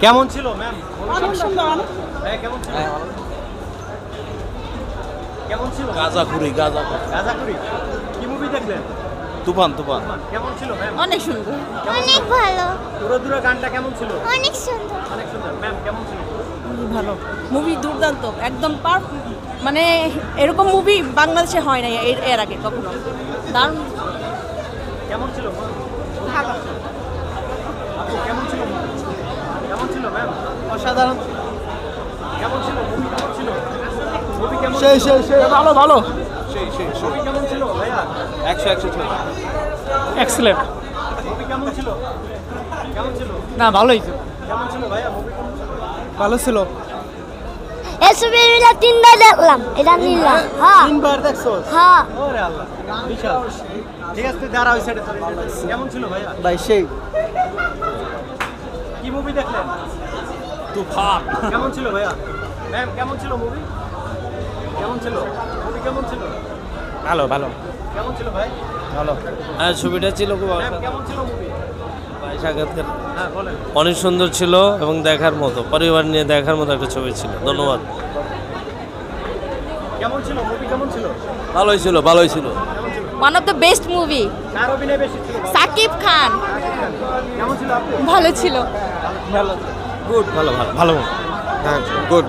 কেমন ছিল ম্যাম? অনেক সুন্দর। কেমন ছিল? কেমন ছিল? গাজাখুরি গাজাখুরি কি মুভি দেখলেন? তুফান কেমন ছিল ম্যাম? অনেক সুন্দর। অনেক ভালো, উড়োদুরা গানটা কেমন ছিল? অনেক সুন্দর। অনেক সুন্দর। ম্যাম কেমন ছিল? ভালো মুভি, দুর্দান্ত একদম মানে এরকম মুভি বাংলাদেশে হয় না এর আগে কখনো। দারুণ। কেমন ছিল? ভালো। আপু কেমন ছিল? কেমন ছিল ম্যাম? অসাধারণ কেমন ছিল মুভি? কেমন ছিল মুভি? কেমন সেই ভালো ভালো। মুভি কেমন ছিল ভাইয়া? 100 ছিল এক্সেলেন্ট। মুভি কেমন ছিল? কেমন ছিল? না ভালোই ছিল। কেমন ছিল ভাইয়া? মুভি কেমন ছিল? ভালো ছিল এই ছবিটা 3বার দেখলাম, এটা নিলাম। হ্যাঁ 3বার দেখছো? হ্যাঁ। ওরে আল্লাহ, বিশাল। ঠিক আছে, তুই দাঁড়া ওই সাইডে। কেমন ছিল ভাইয়া? ভাই সেই কি মুভি দেখলেন? তুফান কেমন ছিল ভাইয়া? ম্যাম কেমন ছিল মুভি? কেমন ছিল মুভি? কেমন ছিল? ভালো কেমন ছিল ভাই? ভালো। হ্যাঁ ছবিটা ছিল খুব ম্যাম কেমন ছিল মুভি? ভাই সাক্ষাৎকার হ্যাঁ বলেন। অনেক সুন্দর ছিল এবং দেখার মতো, পরিবার নিয়ে দেখার মতো একটা ছবি ছিল। ধন্যবাদ। কেমন ছিল মুভি? কেমন ছিল? ভালোই ছিল কেমন ছিল? One of the best movie. কার অভিনয় বেশি ছিল? সাকিব খান। কেমন ছিল আপু? ভালো ছিল। গুড ভালো হ্যাঁ গুড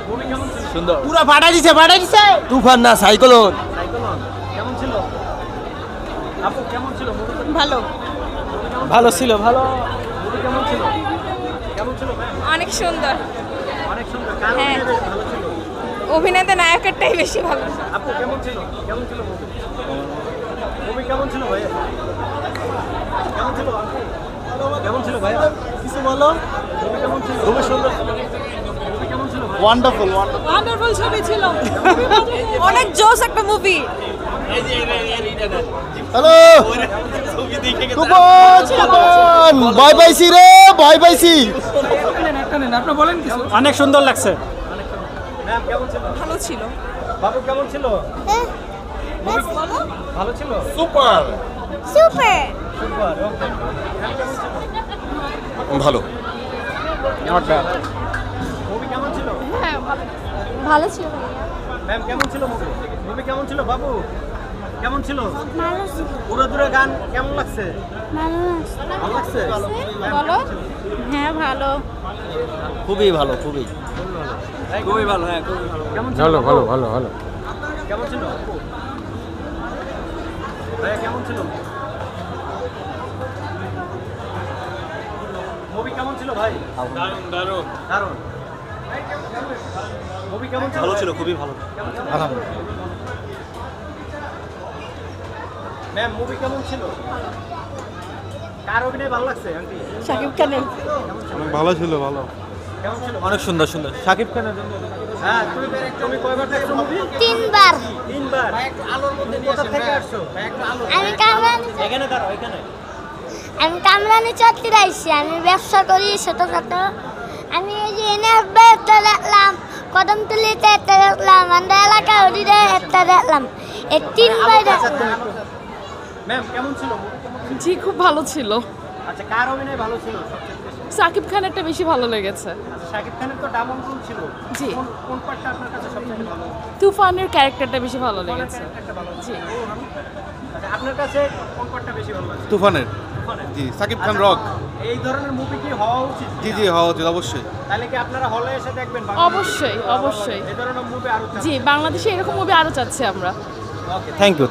মুভি কেমন ছিল? সুন্দর। পুরো ফাটাই দিছে। তুফান না সাইক্লোন। সাইক্লোন কেমন ছিল? আপু কেমন ছিল মুভি? ভালো। ভালো ছিল মুভি কেমন ছিল? কেমন ছিল ম্যাম? অনেক সুন্দর। অনেক সুন্দর। কার হ্যাঁ। অভিনয় বেশি ভালো ছিল? অভিনেতা নায়কেরটাই বেশি ভালো। আপু কেমন ছিল? কেমন ছিল মুভি? মুভি কেমন ছিল ভাইয়া? কেমন ছিল আপু? কেমন ছিল ভাইয়া? কিছু বলো। মুভি কেমন ছিল? খুবই সুন্দর। মুভি কেমন ছিল ভাই? ওয়ান্ডারফুল ওয়ান্ডারফুল ছবি ছিল। অনেক জোস একটা মুভি। হ্যালো তুফান ভয় পাইছি রে, ভয় পাইছি। অনেক সুন্দর লাগছে। ম্যাম কেমন ছিল? ভালো ছিল। বাবু কেমন ছিল? ভালো ছিল? Super super. সুপার। ওকে। ম্যাম কেমন ছিল? ভালো। মুভি কেমন ছিল? হ্যাঁ ভালো ছিল। ম্যাম কেমন ছিল মুভি? মুভি কেমন ছিল বাবু? কেমন ছিল? ভালো ছিল। উড়োদুরা গান কেমন লাগছে? ভালো ভালো লাগছে? ম্যাম, বলো। কেমন ছিল? হ্যাঁ ভালো। খুবই ভালো খুবই ভালো। হ্যাঁ খুবই ভালো। কেমন ছিল? ভালো কেমন ছিল? ভাইয়া কেমন ছিল? মুভি কেমন ছিল ভাই? দারুণ। মুভি কেমন ছিল? ভালো ছিল, খুবই ভালো। ম্যাম মুভি কেমন ছিল? কার অভিনয় ভালো লাগছে আন্টি? শাকিব খানের। ভালো ছিল কেমন ছিল? অনেক সুন্দর সাকিব খানের জন্য। হ্যাঁ তুমি কয়বার দেখছো মুভি? 3বার। 3বার। আলোর মধ্যে কোথা থেকে আসছো? আমি কামরানি এখানে দাঁড়াও, এখানে। চত্বরে আইছি। আমি ব্যবসা করি ছোটখাটো। আমি এই যে এনে একটা দেখলাম, কদমতলিতে একটা দেখলাম, আমাদের এলাকা ওদিকে একটা দেখলাম। এই 3বার দেখলাম। ম্যাম কেমন ছিল মুভি? কেমন? জি খুব ভালো ছিল। আচ্ছা কার অভিনয় ভালো ছিল সবচেয়ে বেশি? সাকিব খানেরটা বেশি ভালো লেগেছে। আচ্ছা শাকিব খানের তো ডাবল রোল ছিল। জি। কোন পার্টটা আপনার কাছে সবচেয়ে ভালো? তুফানের ক্যারেক্টারটা বেশি ভালো লেগেছে। একটা ভালো জি। আচ্ছা আপনার কাছে কোন পার্টটা বেশি ভালো লাগছে? তুফানের তুফানের? জি, সাকিব খান আচ্ছা, রক। এই ধরনের মুভি কি হওয়া উচিত? জি হওয়া উচিত অবশ্যই। তাহলে কি আপনারা হলে এসে দেখবেন? অবশ্যই। এই ধরনের মুভি আরো জি বাংলাদেশে এরকম মুভি আরো চাচ্ছি আমরা। Okay thank you